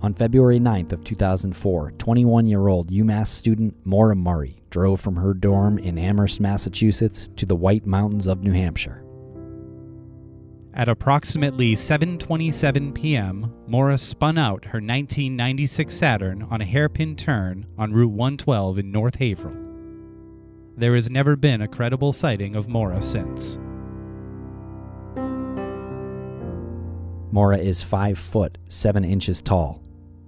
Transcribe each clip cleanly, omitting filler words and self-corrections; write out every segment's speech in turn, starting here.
On February 9th of 2004, 21-year-old UMass student M.O.R.E drove from her dorm in Amherst, Massachusetts to the White Mountains of New Hampshire. At approximately 7:27 p.m., Maura spun out her 1996 Saturn on a hairpin turn on Route 112 in North Haverhill. There has never been a credible sighting of Maura since. Maura is 5 foot 7 inches tall.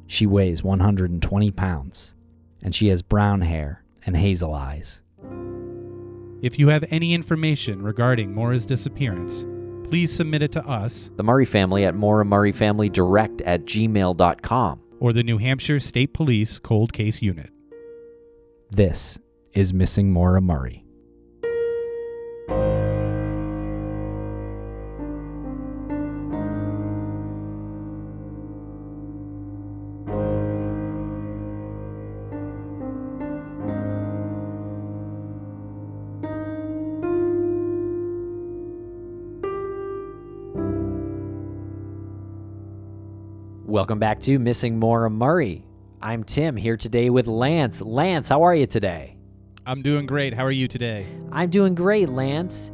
She weighs 120 pounds, and she has brown hair and hazel eyes. If you have any information regarding Maura's disappearance, please submit it to us, The M.O.R.E family at moramurrayfamilydirect@gmail.com. or the New Hampshire State Police Cold Case Unit. This is Missing Maura M.O.R.E. Welcome back to Missing Maura M.O.R.E. I'm Tim, here today with Lance. Lance, how are you today? I'm doing great. How are you today? I'm doing great, Lance.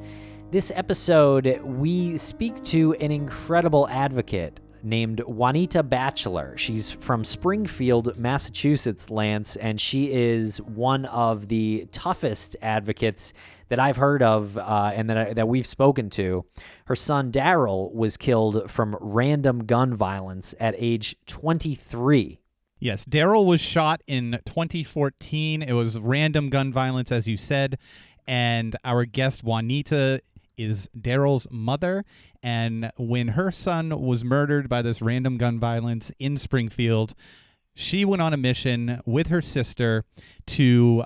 This episode, we speak to an incredible advocate named Juanita Batchelor. She's from Springfield, Massachusetts, Lance, and she is one of the toughest advocates that I've heard of and that we've spoken to. Her son, Daryl, was killed from random gun violence at age 23. Yes, Daryl was shot in 2014. It was random gun violence, as you said, and our guest, Juanita, is Daryl's mother, and when her son was murdered by this random gun violence in Springfield, she went on a mission with her sister to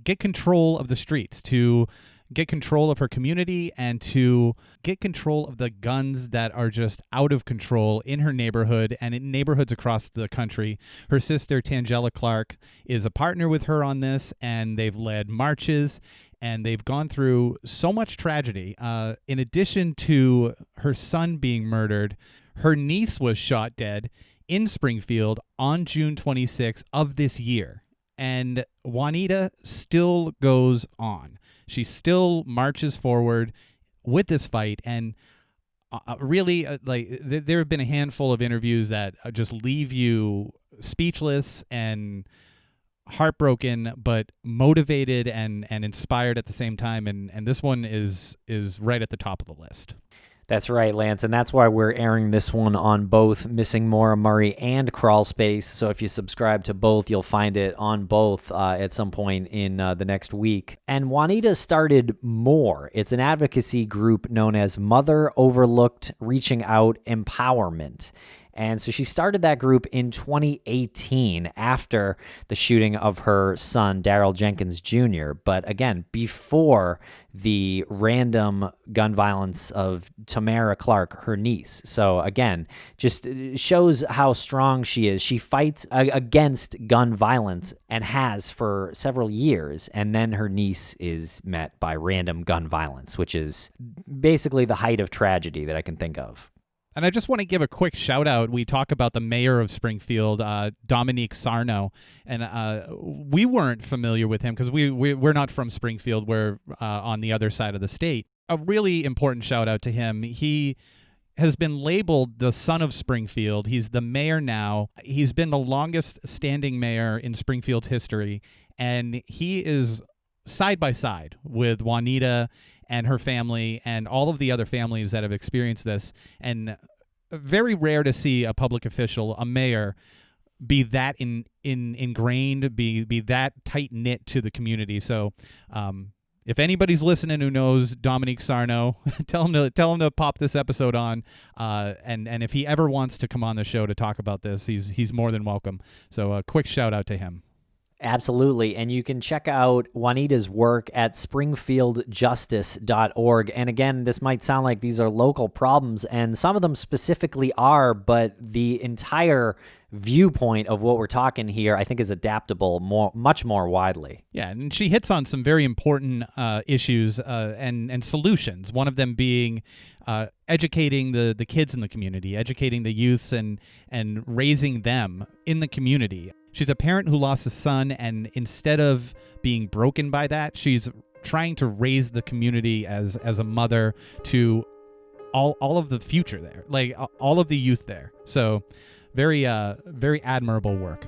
get control of the streets, to get control of her community, and to get control of the guns that are just out of control in her neighborhood and in neighborhoods across the country. Her sister, Tamara Clark, is a partner with her on this, and they've led marches, and they've gone through so much tragedy. In addition to her son being murdered, her niece was shot dead in Springfield on June 26 of this year. And Juanita still goes on. She still marches forward with this fight. And really, there have been a handful of interviews that just leave you speechless and heartbroken, but motivated and inspired at the same time. And this one is right at the top of the list. That's right, Lance, and that's why we're airing this one on both Missing Maura M.O.R.E and Crawl Space. So if you subscribe to both, you'll find it on both at some point in the next week. And Juanita started M.O.R.E. It's an advocacy group known as Mother Overlooked Reaching Out Empowerment. And so she started that group in 2018 after the shooting of her son, Darrell Jenkins Jr., but again, before the random gun violence of Tamara Clark, her niece. So again, just shows how strong she is. She fights against gun violence and has for several years, and then her niece is met by random gun violence, which is basically the height of tragedy that I can think of. And I just want to give a quick shout out. We talk about the mayor of Springfield, Dominique Sarno, and we weren't familiar with him because we're not from Springfield. We're on the other side of the state. A really important shout out to him. He has been labeled the son of Springfield. He's the mayor now. He's been the longest standing mayor in Springfield's history, and he is side by side with Juanita and her family and all of the other families that have experienced this. And very rare to see a public official, a mayor, be that ingrained, be that tight-knit to the community. So if anybody's listening who knows Dominique Sarno, tell him to pop this episode on. And if he ever wants to come on the show to talk about this, he's more than welcome. So a quick shout out to him. Absolutely. And you can check out Juanita's work at springfieldjustice.org. And again, this might sound like these are local problems, and some of them specifically are, but the entire viewpoint of what we're talking here, I think, is adaptable much more widely. Yeah, and she hits on some very important issues and solutions. One of them being educating the kids in the community, educating the youths, and raising them in the community. She's a parent who lost a son, and instead of being broken by that, she's trying to raise the community as a mother to all of the future there, like all of the youth there. So very admirable work.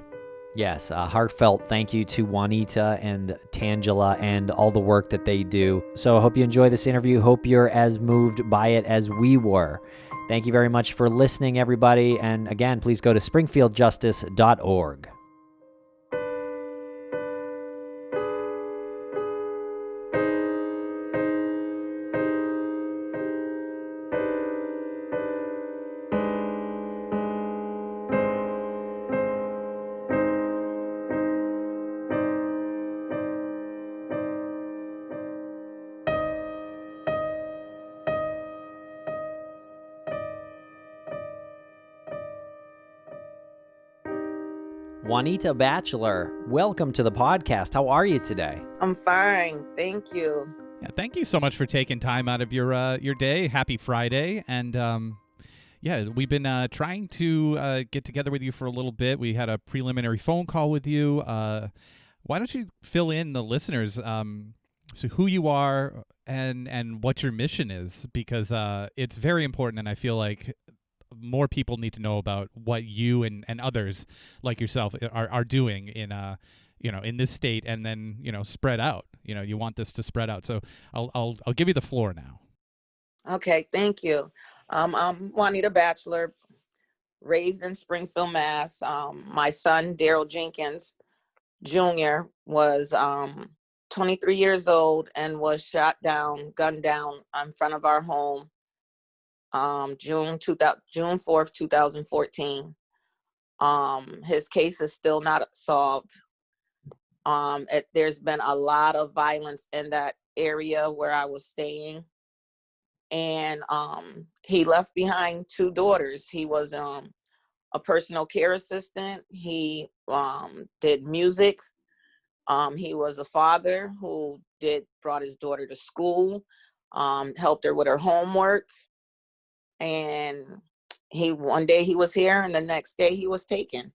Yes, a heartfelt thank you to Juanita and Tangela and all the work that they do. So I hope you enjoy this interview. Hope you're as moved by it as we were. Thank you very much for listening, everybody. And again, please go to springfieldjustice.org. Juanita Batchelor, welcome to the podcast. How are you today? I'm fine. Thank you. Yeah, thank you so much for taking time out of your day. Happy Friday. And yeah, we've been trying to get together with you for a little bit. We had a preliminary phone call with you. Why don't you fill in the listeners so who you are and what your mission is? Because it's very important, and I feel like more people need to know about what you and others like yourself are doing in in this state, and then spread out. You want this to spread out. So I'll give you the floor now. Okay, thank you. I'm Juanita Batchelor, raised in Springfield, Mass. My son, Darrell Jenkins Jr., was 23 years old and was gunned down in front of our home June 4th, 2014. His case is still not solved. There's been a lot of violence in that area where I was staying. And he left behind two daughters. He was a personal care assistant. He did music. He was a father who brought his daughter to school, helped her with her homework. And one day he was here, and the next day he was taken.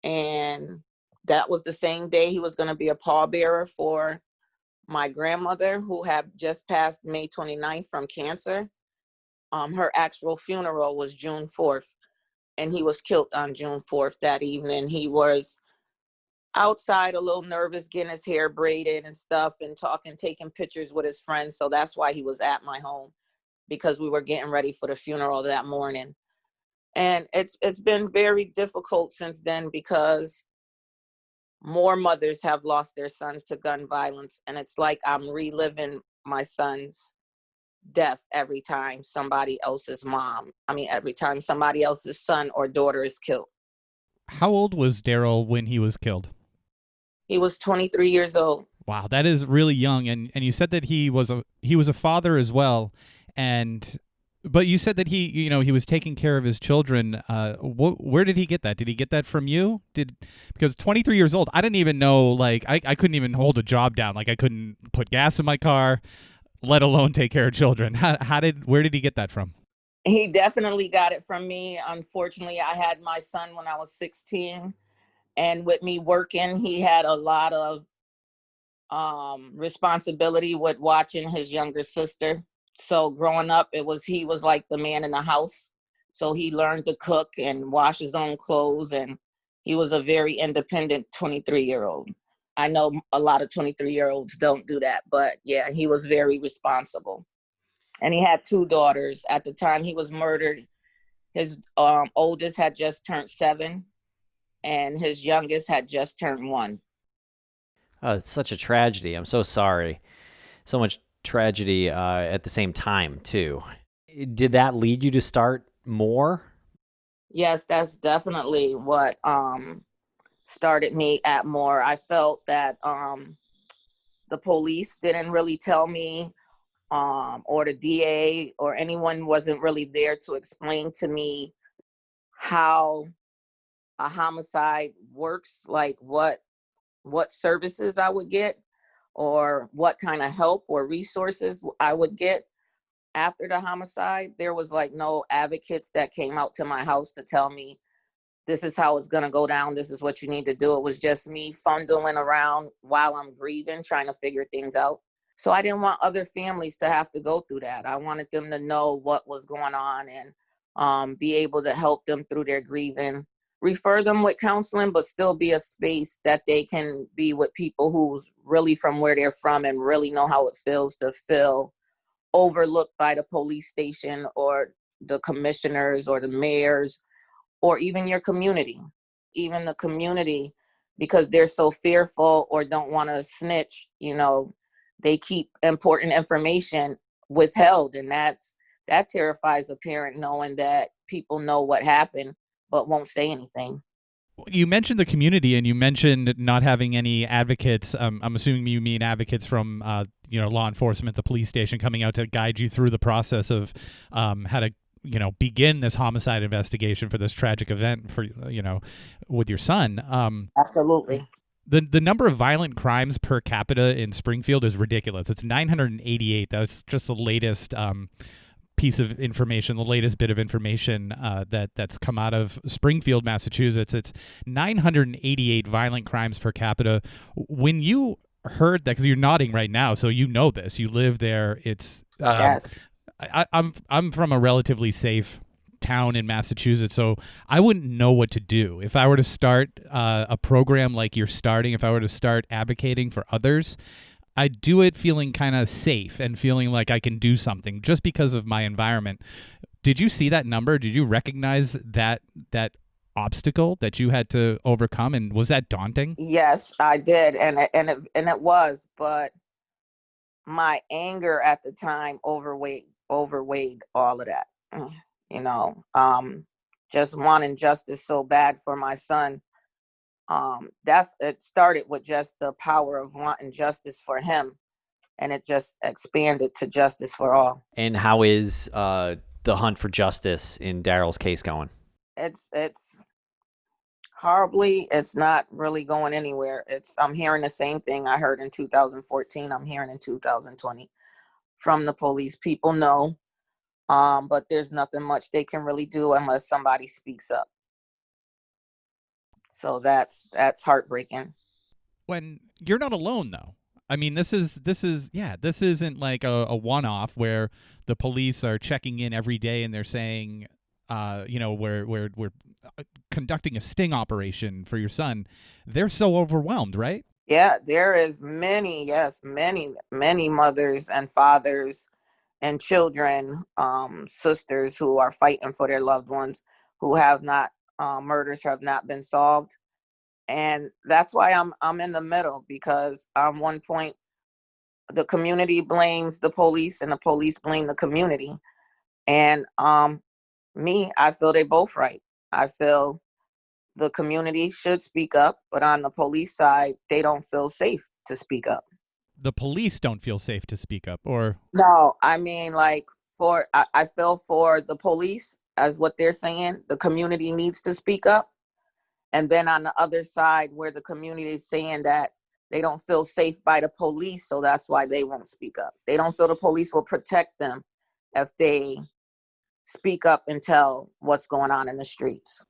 And that was the same day he was going to be a pallbearer for my grandmother, who had just passed May 29th from cancer. Her actual funeral was June 4th, and he was killed on June 4th that evening. He was outside, a little nervous, getting his hair braided and stuff, and taking pictures with his friends. So that's why he was at my home, because we were getting ready for the funeral that morning. And it's been very difficult since then, because more mothers have lost their sons to gun violence. And it's like I'm reliving my son's death every time somebody else's every time somebody else's son or daughter is killed. How old was Daryl when he was killed? He was 23 years old. Wow, that is really young. And you said that he was a father as well. But you said that he was taking care of his children. Where did he get that? Did he get that from you? Because 23 years old, I didn't even know, like, I couldn't even hold a job down. Like, I couldn't put gas in my car, let alone take care of children. Where did he get that from? He definitely got it from me. Unfortunately, I had my son when I was 16, and with me working, he had a lot of responsibility with watching his younger sister. So growing up, he was like the man in the house. So he learned to cook and wash his own clothes, and he was a very independent 23-year-old. I know a lot of 23-year-olds don't do that, but yeah, he was very responsible. And he had two daughters. At the time he was murdered, his oldest had just turned 7, and his youngest had just turned 1. Oh, it's such a tragedy. I'm so sorry. So much tragedy at the same time, too. Did that lead you to start M.O.R.E? Yes, that's definitely what started me at M.O.R.E. I felt that the police didn't really tell me, or the DA or anyone wasn't really there to explain to me how a homicide works, like what services I would get, or what kind of help or resources I would get after the homicide. There was like no advocates that came out to my house to tell me this is how it's going to go down. This is what you need to do. It was just me fondling around while I'm grieving, trying to figure things out. So I didn't want other families to have to go through that. I wanted them to know what was going on and be able to help them through their grieving, refer them with counseling, but still be a space that they can be with people who's really from where they're from and really know how it feels to feel overlooked by the police station or the commissioners or the mayors or even your community, even the community, because they're so fearful or don't want to snitch, they keep important information withheld. And that terrifies a parent, knowing that people know what happened, but won't say anything. You mentioned the community, and you mentioned not having any advocates. I'm assuming you mean advocates from, law enforcement, the police station, coming out to guide you through the process of how to, begin this homicide investigation for this tragic event for, with your son. Absolutely. The number of violent crimes per capita in Springfield is ridiculous. It's 988. That's just the latest piece of information, the latest bit of information that's come out of Springfield, Massachusetts. It's 988 violent crimes per capita. When you heard that, because you're nodding right now, so you know this, you live there. It's Yes. I'm from a relatively safe town in Massachusetts, so I wouldn't know what to do if I were to start a program like you're starting. If I were to start advocating for others, I do it feeling kind of safe and feeling like I can do something just because of my environment. Did you see that number? Did you recognize that obstacle that you had to overcome, and was that daunting? Yes, I did, and it was, but my anger at the time overweighed all of that. You know, just wanting justice so bad for my son. It started with just the power of wanting justice for him, and it just expanded to justice for all. And how is the hunt for justice in Darrell's case going? It's horribly. It's not really going anywhere. I'm hearing the same thing I heard in 2014. I'm hearing in 2020 from the police. People know, but there's nothing much they can really do unless somebody speaks up. So that's heartbreaking. When you're not alone, though. I mean, this isn't like a one-off where the police are checking in every day and they're saying, we're conducting a sting operation for your son. They're so overwhelmed, right? Yeah, there is many mothers and fathers and children, sisters who are fighting for their loved ones who have not, murders have not been solved. And that's why I'm in the middle, because on one point the community blames the police and the police blame the community. And I feel they both right. I feel the community should speak up, but on the police side, they don't feel safe to speak up. The police don't feel safe to speak up, or No, I mean, like, I feel for the police, as what they're saying, the community needs to speak up. And then on the other side, where the community is saying that they don't feel safe by the police, so that's why they won't speak up. They don't feel the police will protect them if they speak up and tell what's going on in the streets.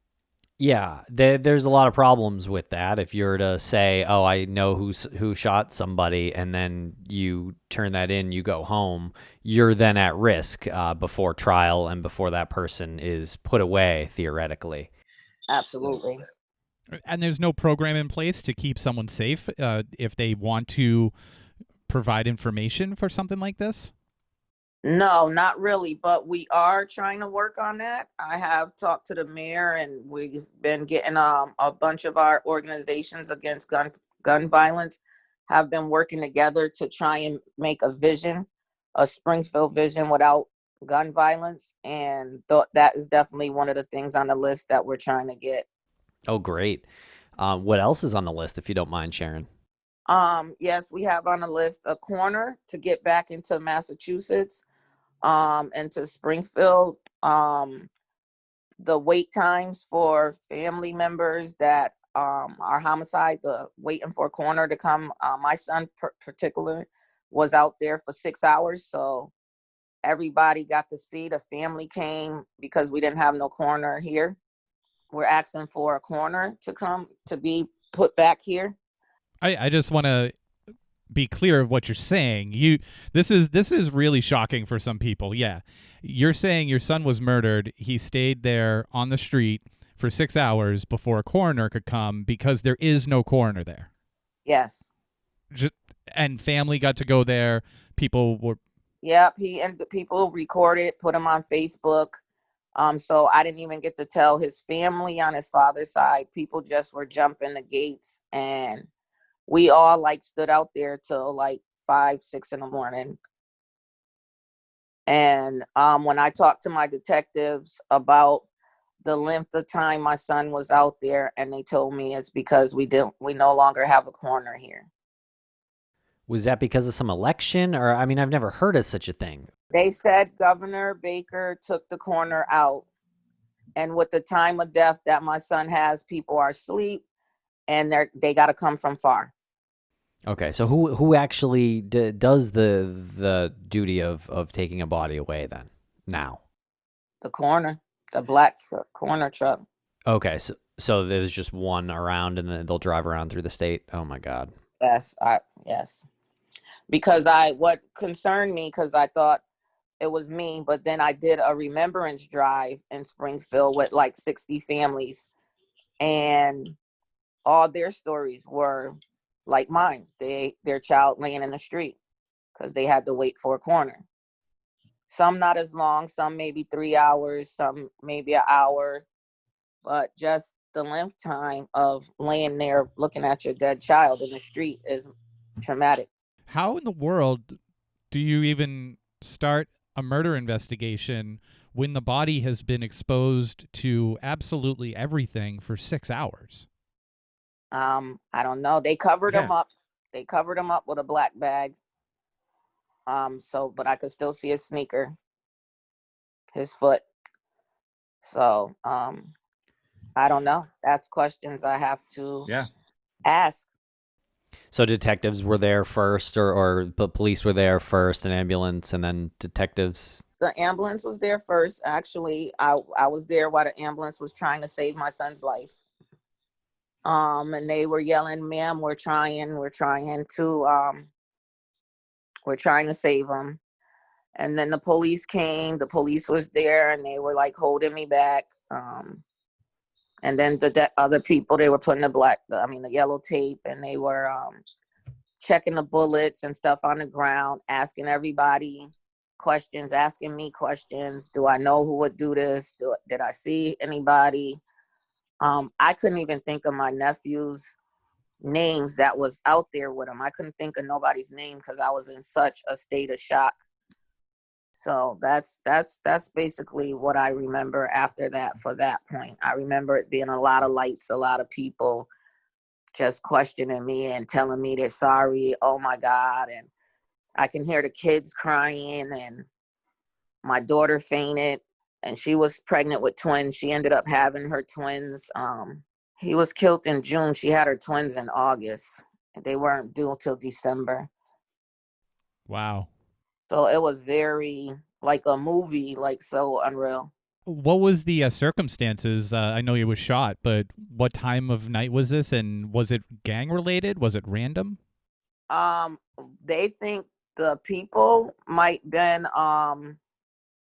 Yeah, there's a lot of problems with that. If you're to say, "Oh, I know who shot somebody," and then you turn that in, you go home, you're then at risk before trial and before that person is put away, theoretically. Absolutely. and there's no program in place to keep someone safe if they want to provide information for something like this. No, not really, but we are trying to work on that. I have talked to the mayor, and we've been getting a bunch of our organizations against gun violence have been working together to try and make a Springfield vision without gun violence, and that is definitely one of the things on the list that we're trying to get. Oh, great. What else is on the list, if you don't mind sharing? Yes, we have on the list a coroner to get back into Massachusetts, into Springfield. The wait times for family members that are homicide, the waiting for a coroner to come. My son particular was out there for 6 hours, so everybody got to see. The family came because we didn't have no coroner here. We're asking for a coroner to come to be put back here. I just want to be clear of what you're saying. This is really shocking for some people. Yeah. You're saying your son was murdered. He stayed there on the street for 6 hours before a coroner could come because there is no coroner there. Yes. Just, and family got to go there. People were. Yep. He and the people recorded, put him on Facebook. So I didn't even get to tell his family on his father's side. People just were jumping the gates, and we all like stood out there till like 5, 6 in the morning. And when I talked to my detectives about the length of time my son was out there, and they told me it's because we no longer have a coroner here. Was that because of some election? Or, I mean, I've never heard of such a thing. They said Governor Baker took the coroner out, and with the time of death that my son has, people are asleep, and they got to come from far. Okay, so who actually does the duty of taking a body away then now? The coroner, the black coroner truck. Okay, so there's just one around, and then they'll drive around through the state. Oh my God. Yes, yes. Because what concerned me, because I thought it was me, but then I did a remembrance drive in Springfield with like 60 families, and all their stories were like mine. Their child laying in the street because they had to wait for a coroner. Some not as long, some maybe 3 hours, some maybe an hour, but just the length time of laying there looking at your dead child in the street is traumatic. How in the world do you even start a murder investigation when the body has been exposed to absolutely everything for 6 hours? I don't know. They covered him up. They covered him up with a black bag. But I could still see his sneaker, his foot. So, I don't know. That's questions I have to ask. So detectives were there first, or the police were there first, an ambulance, and then detectives? The ambulance was there first. Actually, I was there while the ambulance was trying to save my son's life. And they were yelling, "Ma'am, we're trying to save him." And then the police came. The police was there, and they were like holding me back. And then the other people, they were putting the yellow tape, and they were checking the bullets and stuff on the ground, asking everybody questions, asking me questions. Do I know who would do this? Did I see anybody? I couldn't even think of my nephew's names that was out there with him. I couldn't think of nobody's name because I was in such a state of shock. So that's basically what I remember after that. For that point, I remember it being a lot of lights, a lot of people just questioning me and telling me they're sorry. Oh my God. And I can hear the kids crying, and my daughter fainted, and she was pregnant with twins. She ended up having her twins. He was killed in June. She had her twins in August. They weren't due till December. Wow. So it was very like a movie, like so unreal. What was the circumstances? I know he was shot, but what time of night was this, and was it gang related? Was it random? They think the people might been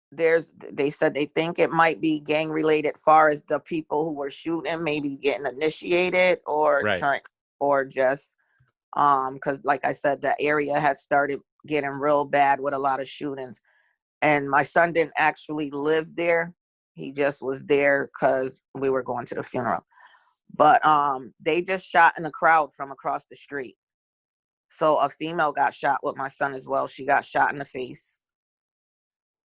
they said they think it might be gang related, far as the people who were shooting maybe getting initiated or trying, or just because like I said, the area had started getting real bad with a lot of shootings. And my son didn't actually live there. He just was there because we were going to the funeral. But they just shot in the crowd from across the street. So a female got shot with my son as well. She got shot in the face.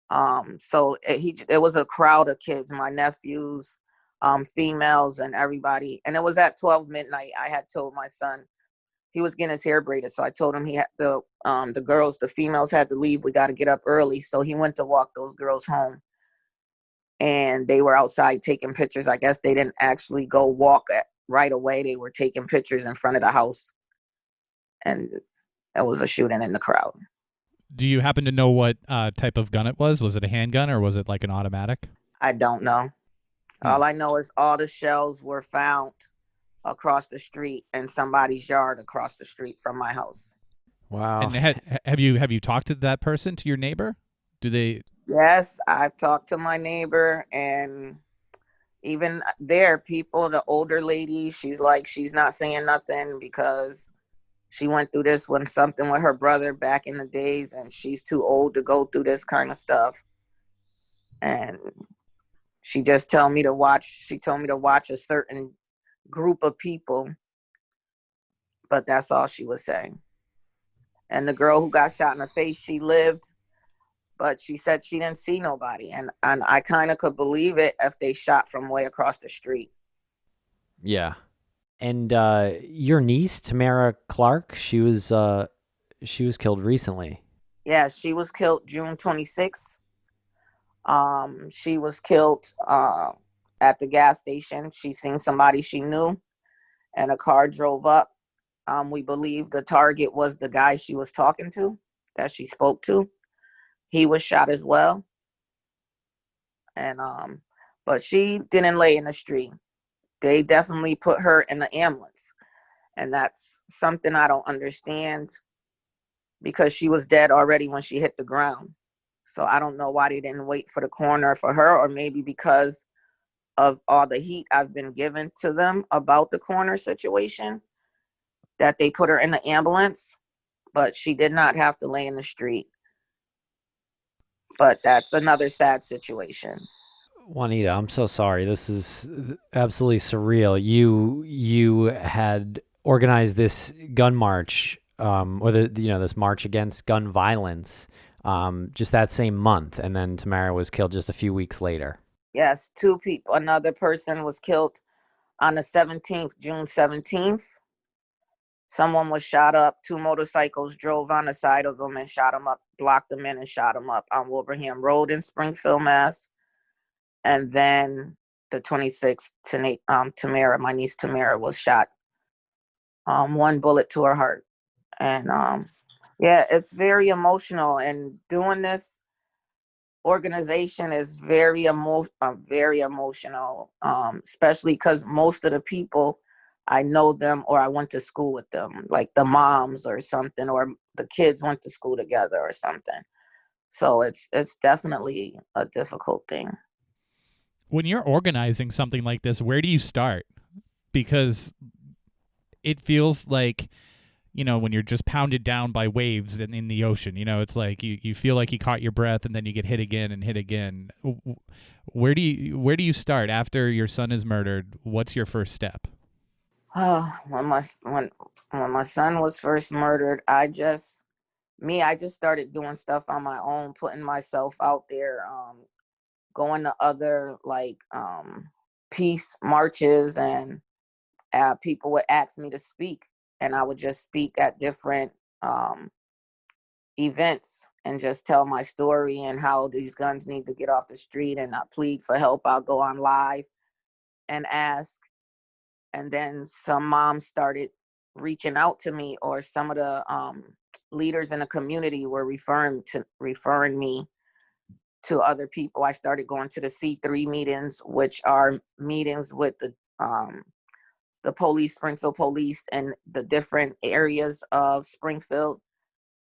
So it was a crowd of kids, my nephews, females and everybody. And it was at 12 midnight. I had told my son he was getting his hair braided, so I told him he had the females had to leave. We got to get up early. So he went to walk those girls home, and they were outside taking pictures. I guess they didn't actually go walk right away. They were taking pictures in front of the house, and it was a shooting in the crowd. Do you happen to know what type of gun it was? Was it a handgun or was it like an automatic? I don't know. All I know is all the shells were found across the street in somebody's yard across the street from my house. Wow. And have you talked to that person, to your neighbor? Do they? Yes, I've talked to my neighbor, and even there, people, the older lady, she's not saying nothing because she went through this with something with her brother back in the days, and she's too old to go through this kind of stuff. And she just told me to watch a certain group of people, but that's all she was saying. And the girl who got shot in the face, she lived, but she said she didn't see nobody. And I kind of could believe it if they shot from way across the street. Yeah. And your niece, Tamara Clark, she was killed recently. Yeah, she was killed June 26th. She was killed at the gas station. She seen somebody she knew, and a car drove up. We believe the target was the guy she was talking to, that she spoke to. He was shot as well. And but she didn't lay in the street. They definitely put her in the ambulance. And that's something I don't understand, because she was dead already when she hit the ground. So I don't know why they didn't wait for the coroner for her, or maybe because of all the heat I've been given to them about the coroner situation, that they put her in the ambulance. But she did not have to lay in the street. But that's another sad situation. Juanita, I'm so sorry. This is absolutely surreal. You had organized this gun march, or this march against gun violence, just that same month, and then Tamara was killed just a few weeks later. Yes, two people. Another person was killed on the 17th, June 17th. Someone was shot up. Two motorcycles drove on the side of them and shot them up, blocked them in and shot them up on Wilbraham Road in Springfield, Mass. And then the 26th, Tamara, my niece Tamara, was shot. One bullet to her heart. And yeah, it's very emotional. And doing this organization is very emotional, especially because most of the people, I know them or I went to school with them, like the moms or something, or the kids went to school together or something. So it's definitely a difficult thing. When you're organizing something like this, where do you start? Because it feels like, when you're just pounded down by waves in the ocean, it's like you feel like you caught your breath and then you get hit again and hit again. Where do you start after your son is murdered? What's your first step? When my son was first murdered, I just started doing stuff on my own, putting myself out there, going to other peace marches, and people would ask me to speak, and I would just speak at different events and just tell my story and how these guns need to get off the street, and I plead for help. I'll go on live and ask. And then some moms started reaching out to me, or some of the leaders in the community were referring me to other people. I started going to the C3 meetings, which are meetings with the police, Springfield police, and the different areas of Springfield.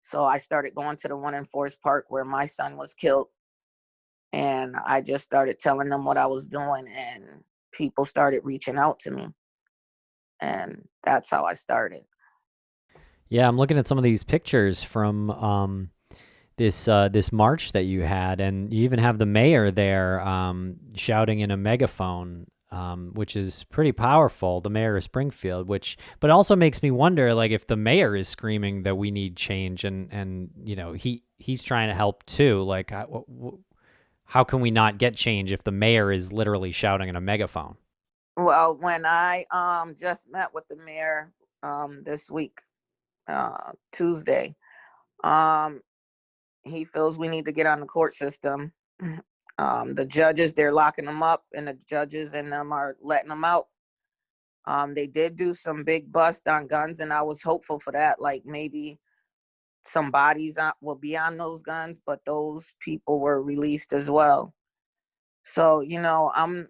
So I started going to the one in Forest Park where my son was killed. And I just started telling them what I was doing, and people started reaching out to me. And that's how I started. Yeah, I'm looking at some of these pictures from this march that you had, and you even have the mayor there shouting in a megaphone, which is pretty powerful. The mayor of Springfield, but also makes me wonder, like, if the mayor is screaming that we need change, and he's trying to help too. Like, How can we not get change if the mayor is literally shouting in a megaphone? Well, when I just met with the mayor this week, Tuesday, um he feels we need to get on the court system. The judges, they're locking them up, and the judges and them are letting them out. They did do some big bust on guns, and I was hopeful for that. Like maybe some bodies will be on those guns, but those people were released as well. So I'm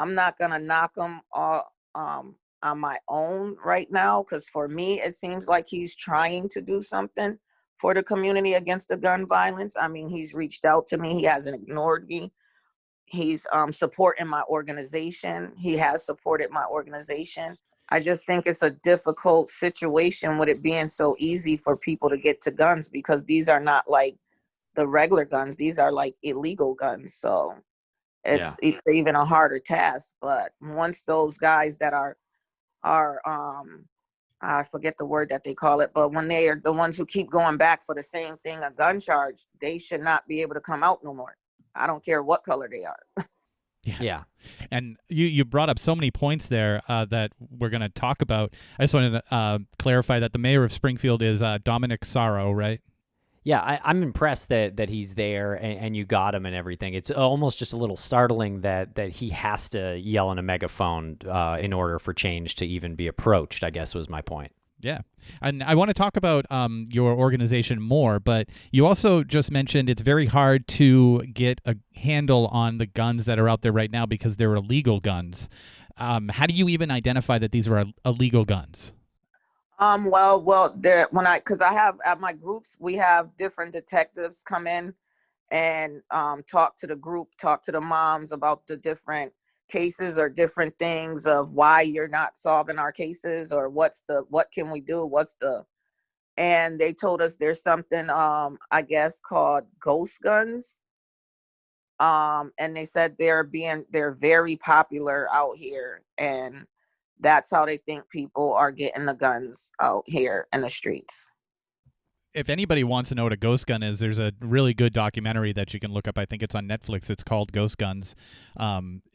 not gonna knock them all on my own right now, because for me it seems like he's trying to do something for the community against the gun violence. I mean, he's reached out to me. He hasn't ignored me. He's supporting my organization. He has supported my organization. I just think it's a difficult situation with it being so easy for people to get to guns, because these are not like the regular guns. These are like illegal guns. So Yeah. it's even a harder task. But once those guys that are I forget the word that they call it, but when they are the ones who keep going back for the same thing, a gun charge, they should not be able to come out no more. I don't care what color they are. Yeah. And you brought up so many points there that we're going to talk about. I just wanted to clarify that the mayor of Springfield is Dominic Sorrow, right? Yeah, I'm impressed that he's there and you got him and everything. It's almost just a little startling that he has to yell in a megaphone in order for change to even be approached, I guess was my point. Yeah. And I want to talk about your organization more, but you also just mentioned it's very hard to get a handle on the guns that are out there right now because they're illegal guns. How do you even identify that these are illegal guns? Because I have at my groups, we have different detectives come in and talk to the group, talk to the moms about the different cases or different things of why you're not solving our cases, or what can we do? And they told us there's something, I guess, called ghost guns. And they said they're very popular out here, and that's how they think people are getting the guns out here in the streets. If anybody wants to know what a ghost gun is, there's a really good documentary that you can look up. I think it's on Netflix. It's called Ghost Guns.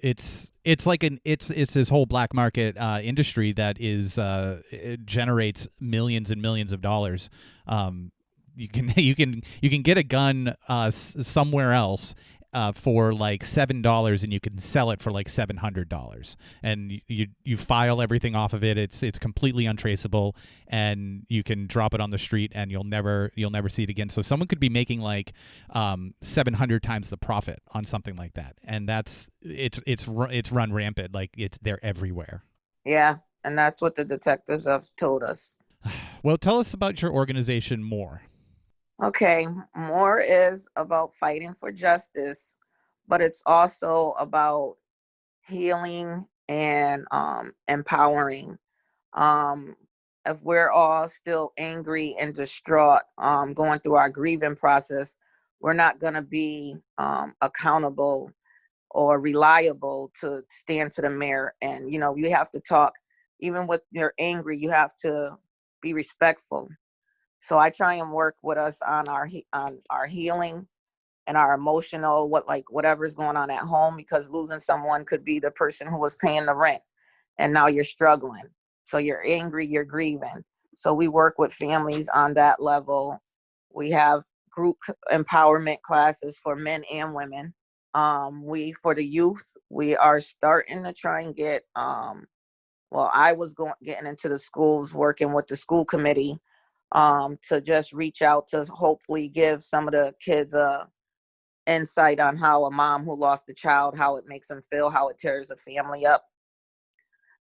It's like it's this whole black market industry that it generates millions and millions of dollars. You can you can get a gun somewhere else for like $7, and you can sell it for like $700, and you file everything off of it. It's completely untraceable, and you can drop it on the street and you'll never see it again. So someone could be making like 700 times the profit on something like that, and it's run rampant. Like they're everywhere. Yeah, and that's what the detectives have told us. Well, tell us about your organization more. Okay, more is about fighting for justice, but it's also about healing and empowering. Um, if we're all still angry and distraught, going through our grieving process, we're not going to be accountable or reliable to stand to the mayor. And you have to talk, even with you're angry, you have to be respectful. So I try and work with us on our healing and our emotional, whatever's going on at home, because losing someone could be the person who was paying the rent, and now you're struggling. So you're angry, you're grieving. So we work with families on that level. We have group empowerment classes for men and women. For the youth, we are starting to try and get I was getting into the schools, working with the school committee, to just reach out to hopefully give some of the kids a insight on how a mom who lost a child, how it makes them feel, how it tears a family up.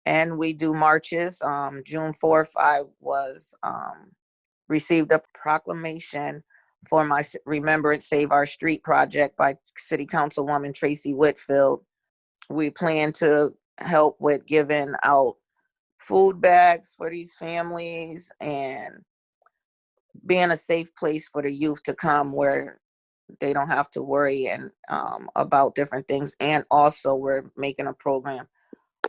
And we do marches. June 4th, I was received a proclamation for my Remembrance Save Our Street project by City Councilwoman Tracy Whitfield. We plan to help with giving out food bags for these families and being a safe place for the youth to come, where they don't have to worry and about different things. And also we're making a program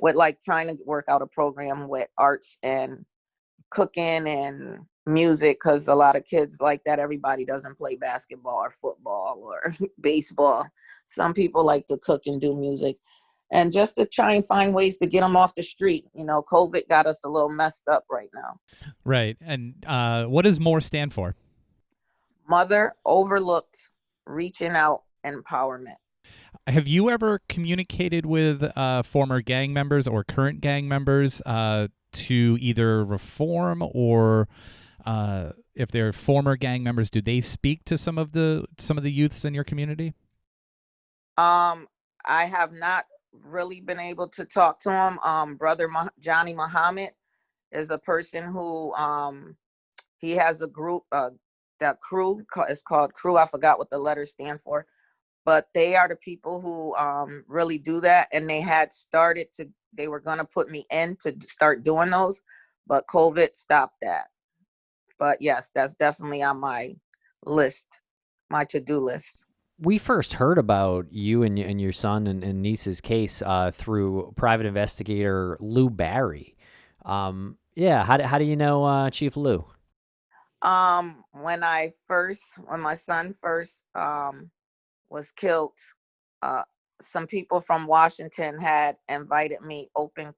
with trying to work out a program with arts and cooking and music, because a lot of kids like that. Everybody doesn't play basketball or football or baseball. Some people like to cook and do music. And just to try and find ways to get them off the street. COVID got us a little messed up right now. Right. And what does M.O.R.E stand for? Mother Overlooked Reaching Out Empowerment. Have you ever communicated with former gang members or current gang members to either reform, or if they're former gang members, do they speak to some of the youths in your community? I have not really been able to talk to him. Brother Johnny Muhammad is a person who he has a group, that crew is called Crew. I forgot what the letters stand for, but they are the people who really do that. And they were going to put me in to start doing those, but COVID stopped that. But yes, that's definitely on my list, my to-do list. We first heard about you and your son and niece's case through private investigator Lou Barry. Yeah, how do you know Chief Lou? When my son first was killed, some people from Washington had invited me, open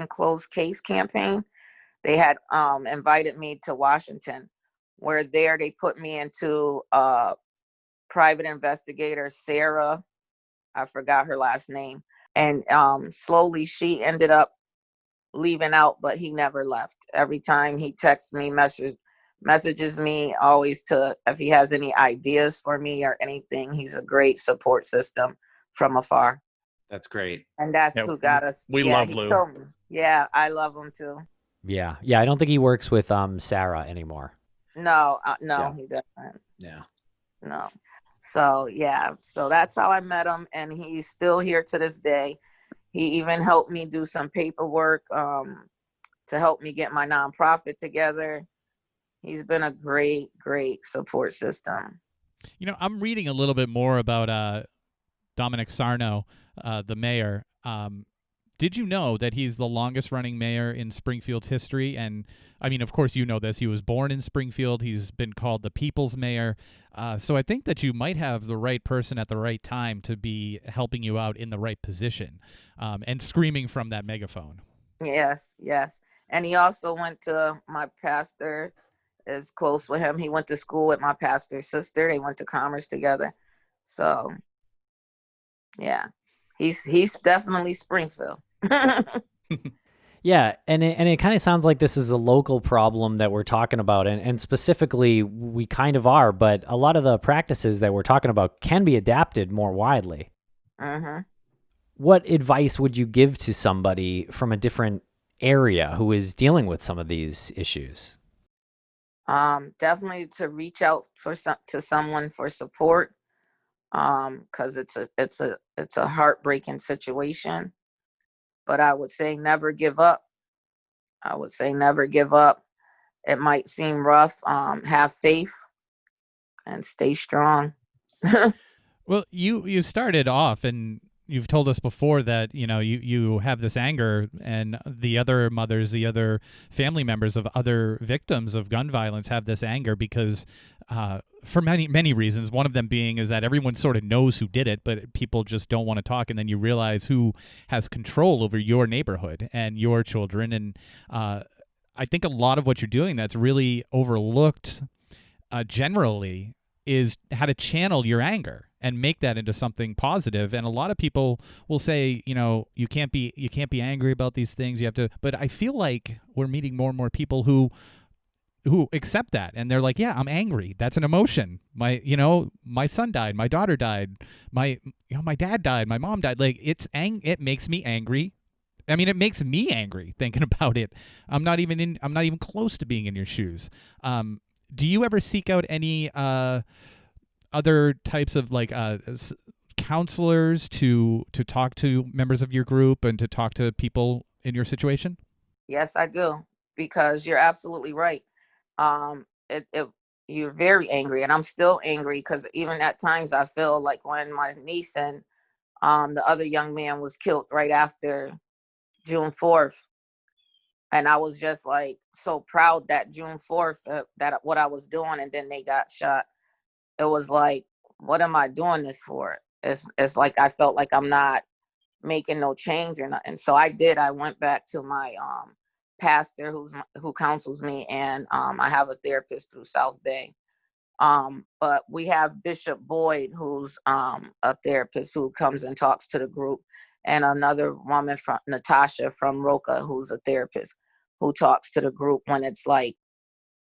closed case campaign. They had invited me to Washington, where there they put me into private investigator Sarah, I forgot her last name, and slowly she ended up leaving out, but he never left. Every time he texts me, messages me, always if he has any ideas for me or anything. He's a great support system from afar. That's great. And that's who got us. We love Lou. Told me. Yeah, I love him too. Yeah. I don't think he works with Sarah anymore. No, he doesn't. Yeah. No. So that's how I met him, and he's still here to this day. He even helped me do some paperwork to help me get my nonprofit together. He's been a great support system. I'm reading a little bit more about Dominic Sarno, the mayor. Did you know that he's the longest running mayor in Springfield's history? And I mean, of course, you know this. He was born in Springfield. He's been called the people's mayor. So I think that you might have the right person at the right time to be helping you out in the right position and screaming from that megaphone. Yes. And he also went to my pastor, is close with him. He went to school with my pastor's sister. They went to Commerce together. So, yeah, he's definitely Springfield. Yeah, and it kind of sounds like this is a local problem that we're talking about, and specifically we kind of are, but a lot of the practices that we're talking about can be adapted more widely. Mm-hmm. What advice would you give to somebody from a different area who is dealing with some of these issues? Definitely to reach out to someone for support, because it's a heartbreaking situation. But I would say never give up. It might seem rough. Have faith and stay strong. Well, you started off, and you've told us before that you have this anger, and the other mothers, the other family members of other victims of gun violence have this anger because for many reasons. One of them being is that everyone sort of knows who did it, but people just don't want to talk, and then you realize who has control over your neighborhood and your children. And I think a lot of what you're doing that's really overlooked generally is how to channel your anger and make that into something positive. And a lot of people will say, you can't be angry about these things. You have to. But I feel like we're meeting more and more people who accept that, and they're like, yeah, I'm angry. That's an emotion. My son died. My daughter died. My dad died. My mom died. Like it makes me angry. I mean, it makes me angry thinking about it. I'm not even close to being in your shoes. Do you ever seek out any other types of counselors to talk to members of your group and to talk to people in your situation? Yes, I do, because you're absolutely right. You're very angry, and I'm still angry because even at times I feel like when my niece and the other young man was killed right after June 4th, And I was just like so proud that June 4th, that what I was doing, and then they got shot. It was like, what am I doing this for? It's like I felt like I'm not making no change or nothing. So I went back to my pastor who counsels me, and I have a therapist through South Bay. But we have Bishop Boyd, who's a therapist who comes and talks to the group, and another woman from Natasha from Roca, who's a therapist who talks to the group when it's like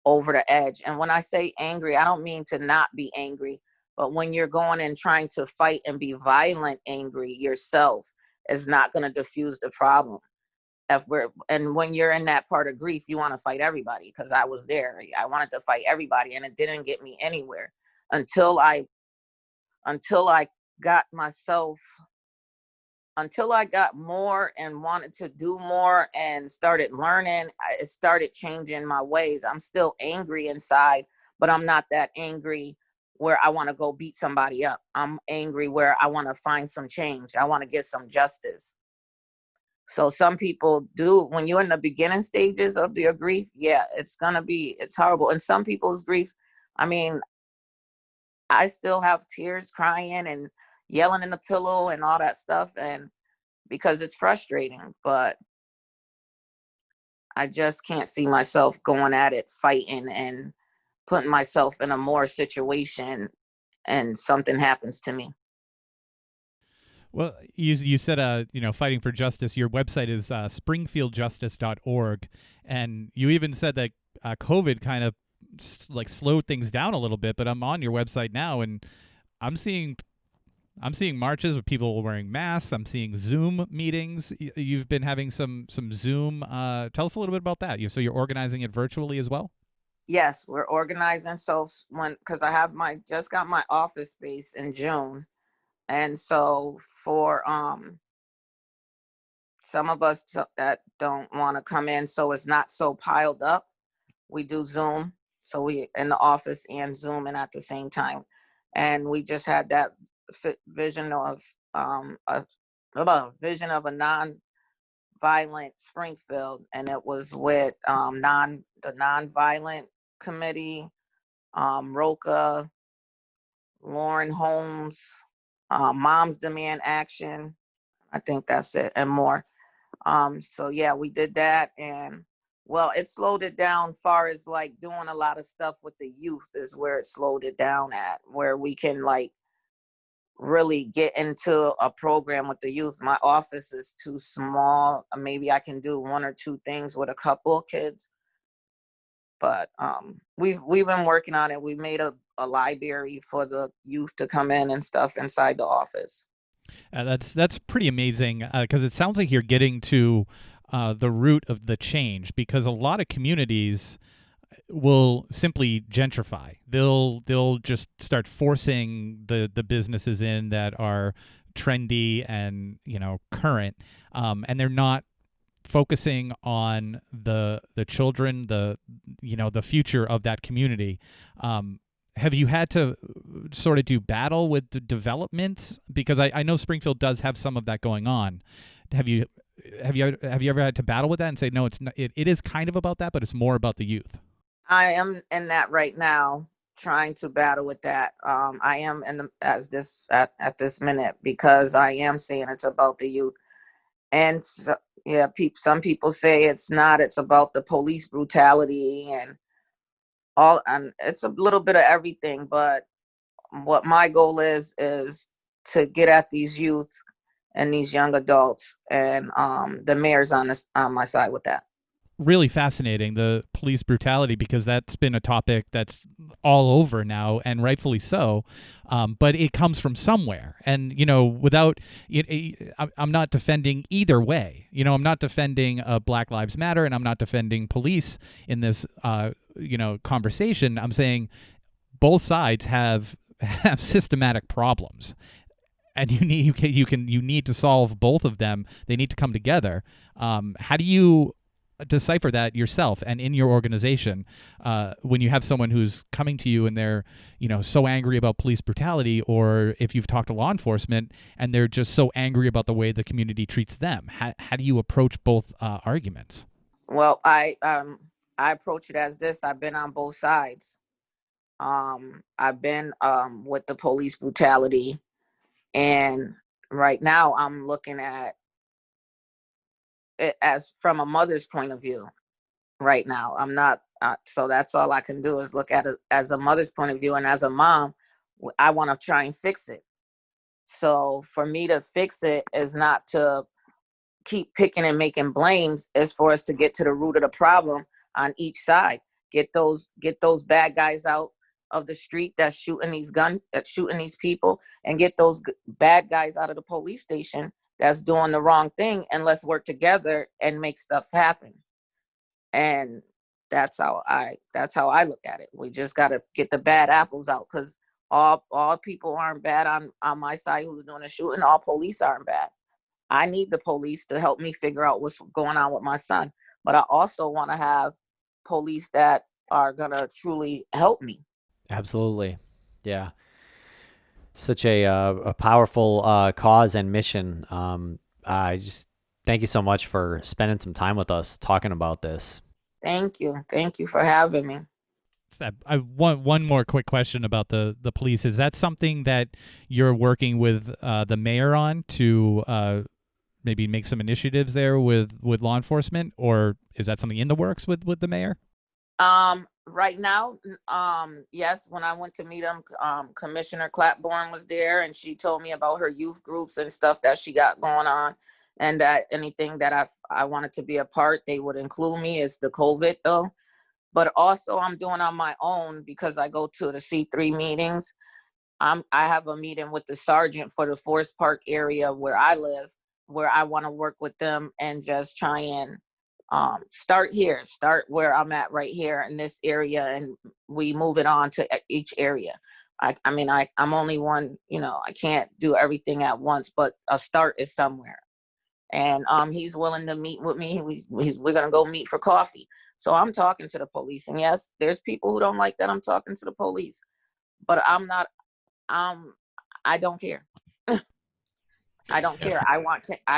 over the edge. And when I say angry, I don't mean to not be angry, but when you're going and trying to fight and be violent angry yourself is not going to diffuse the problem. And when you're in that part of grief, you want to fight everybody, because I was there. I wanted to fight everybody, and it didn't get me anywhere until I got myself, until I got more and wanted to do more and started learning. It started changing my ways. I'm still angry inside, but I'm not that angry where I want to go beat somebody up. I'm angry where I want to find some change. I want to get some justice. So some people do, when you're in the beginning stages of your grief, yeah, it's horrible. And some people's griefs, I mean, I still have tears, crying and yelling in the pillow and all that stuff, and because it's frustrating, but I just can't see myself going at it, fighting and putting myself in a more situation and something happens to me. Well, you said fighting for justice. Your website is springfieldjustice.org, and you even said that COVID kind of slowed things down a little bit. But I'm on your website now, and I'm seeing marches with people wearing masks. I'm seeing Zoom meetings. You've been having some Zoom. Tell us a little bit about that. So you're organizing it virtually as well? Yes, we're organizing. So because I just got my office space in June. And so for some of us that don't want to come in, so it's not so piled up, we do Zoom. So we in the office and Zoom and at the same time. And we just had that vision of a vision of a non-violent Springfield, and it was with the nonviolent committee, Roca, Lauren Holmes, Moms Demand Action. I think that's it, and more. So yeah, we did that, and well, it slowed it down far as like doing a lot of stuff with the youth is where it slowed it down at, where we can like really get into a program with the youth. My office is too small. Maybe I can do one or two things with a couple of kids. But we've been working on it. We made a library for the youth to come in and stuff inside the office. That's pretty amazing, because it sounds like you're getting to the root of the change, because a lot of communities will simply gentrify. They'll just start forcing the businesses in that are trendy and current, and they're not focusing on the children, the future of that community. Have you had to sort of do battle with the developments? Because I know Springfield does have some of that going on. Have you ever had to battle with that and say, no, it's not, it is kind of about that, but it's more about the youth? I am in that right now, trying to battle with that. I am at this minute, because I am saying it's about the youth. And so, yeah, some people say it's not. It's about the police brutality and all, and it's a little bit of everything. But what my goal is to get at these youth and these young adults, and the mayor's on my side with that. Really fascinating, the police brutality, because that's been a topic that's all over now, and rightfully so. But it comes from somewhere, and without I'm not defending either way. I'm not defending Black Lives Matter, and I'm not defending police in this conversation. I'm saying both sides have systematic problems, and you need to solve both of them. They need to come together. How do you decipher that yourself and in your organization, when you have someone who's coming to you and they're so angry about police brutality, or if you've talked to law enforcement and they're just so angry about the way the community treats them? How do you approach both arguments? Well, I approach it as this. I've been on both sides. I've been with the police brutality, and right now I'm looking at it as from a mother's point of view. Right now, I'm not. So that's all I can do is look at it as a mother's point of view, and as a mom, I want to try and fix it. So for me to fix it is not to keep picking and making blames, is for us to get to the root of the problem on each side. Get those bad guys out of the street that's shooting these people, and get those bad guys out of the police station that's doing the wrong thing, and let's work together and make stuff happen. And that's how I look at it. We just got to get the bad apples out, because all people aren't bad on my side who's doing the shooting. All police aren't bad. I need the police to help me figure out what's going on with my son. But I also want to have police that are going to truly help me. Absolutely. Yeah. Such a powerful cause and mission. I just thank you so much for spending some time with us talking about this. Thank you. Thank you for having me. I want one more quick question about the police. Is that something that you're working with the mayor on to maybe make some initiatives there with law enforcement, or is that something in the works with the mayor? Right now, yes, when I went to meet him, Commissioner Clapborn was there, and she told me about her youth groups and stuff that she got going on, and that anything that I wanted to be a part, they would include me. Is the COVID though. But also I'm doing on my own, because I go to the C3 meetings. I have a meeting with the sergeant for the Forest Park area where I live, where I want to work with them and just try and start where I'm at right here in this area, and we move it on to each area. I'm only one, I can't do everything at once, but a start is somewhere. And he's willing to meet with me. We're gonna go meet for coffee. So I'm talking to the police, and yes, there's people who don't like that I'm talking to the police, but I'm not. I don't care. I don't care. I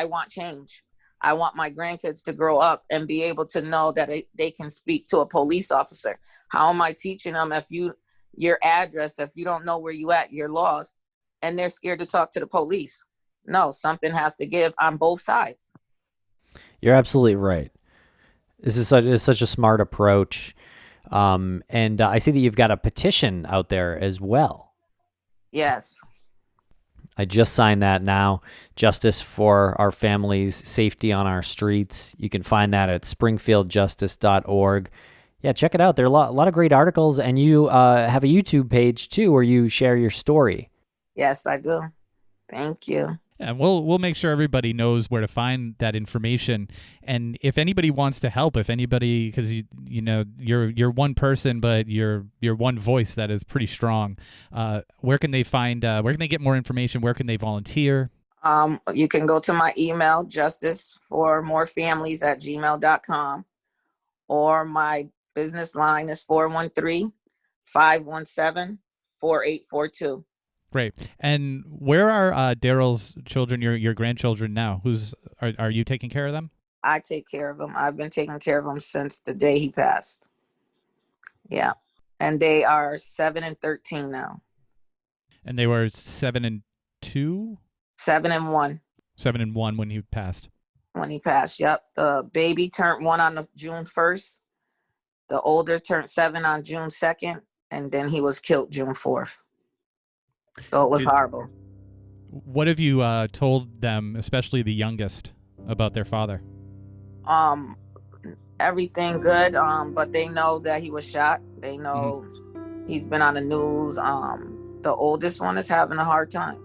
want change. I want my grandkids to grow up and be able to know that they can speak to a police officer. How am I teaching them if your address, if you don't know where you at, you're lost, and they're scared to talk to the police? No, something has to give on both sides. You're absolutely right. This is such a smart approach. And I see that you've got a petition out there as well. Yes. I just signed that now. Justice for our families, safety on our streets. You can find that at springfieldjustice.org. Yeah, check it out. There are a lot of great articles, and you have a YouTube page too where you share your story. Yes, I do. Thank you. And we'll make sure everybody knows where to find that information. And if anybody wants to help, because you're one person, but you're one voice that is pretty strong. Where can they find? Where can they get more information? Where can they volunteer? You can go to my email, justiceformorefamilies@gmail.com, or my business line is 413-517-4842. Great. And where are Darrell's children, your grandchildren now? Are you taking care of them? I take care of them. I've been taking care of them since the day he passed. Yeah. And they are 7 and 13 now. And they were 7 and 2? 7 and 1. 7 and 1 when he passed. When he passed, yep. The baby turned 1 on June 1st. The older turned 7 on June 2nd. And then he was killed June 4th. So it was horrible. What have you told them, especially the youngest, about their father? Everything good. But they know that he was shot. They know he's been on the news. The oldest one is having a hard time,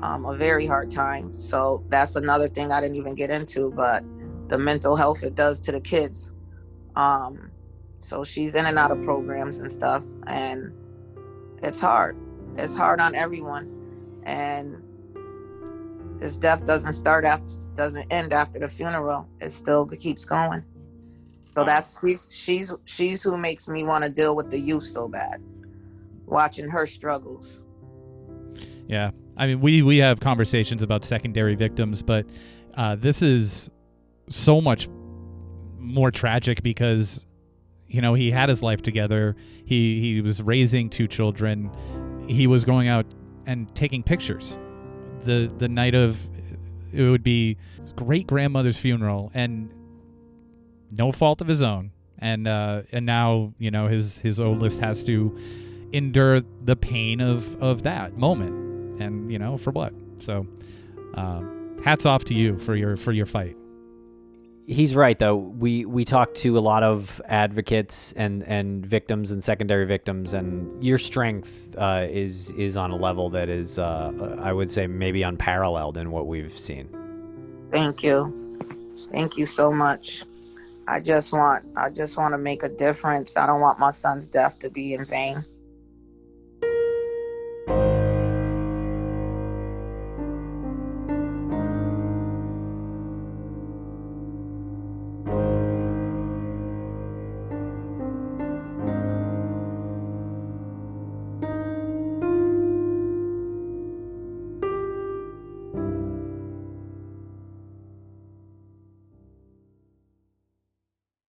a very hard time. So that's another thing I didn't even get into, but the mental health it does to the kids. So she's in and out of programs and stuff, and it's hard. It's hard on everyone, and this death doesn't end after the funeral. It still keeps going. So that's she's who makes me want to deal with the youth so bad, watching her struggles. Yeah, I mean, we have conversations about secondary victims, but this is so much more tragic because, you know, he had his life together. He was raising 2 children. He was going out and taking pictures. The night of, it would be great grandmother's funeral, and no fault of his own. And now, you know, his oldest has to endure the pain of that moment, and, you know, for what? So hats off to you for your fight. He's right, though. We talked to a lot of advocates and victims and secondary victims, and your strength is on a level that is, I would say, maybe unparalleled in what we've seen. Thank you so much. I just want to make a difference. I don't want my son's death to be in vain.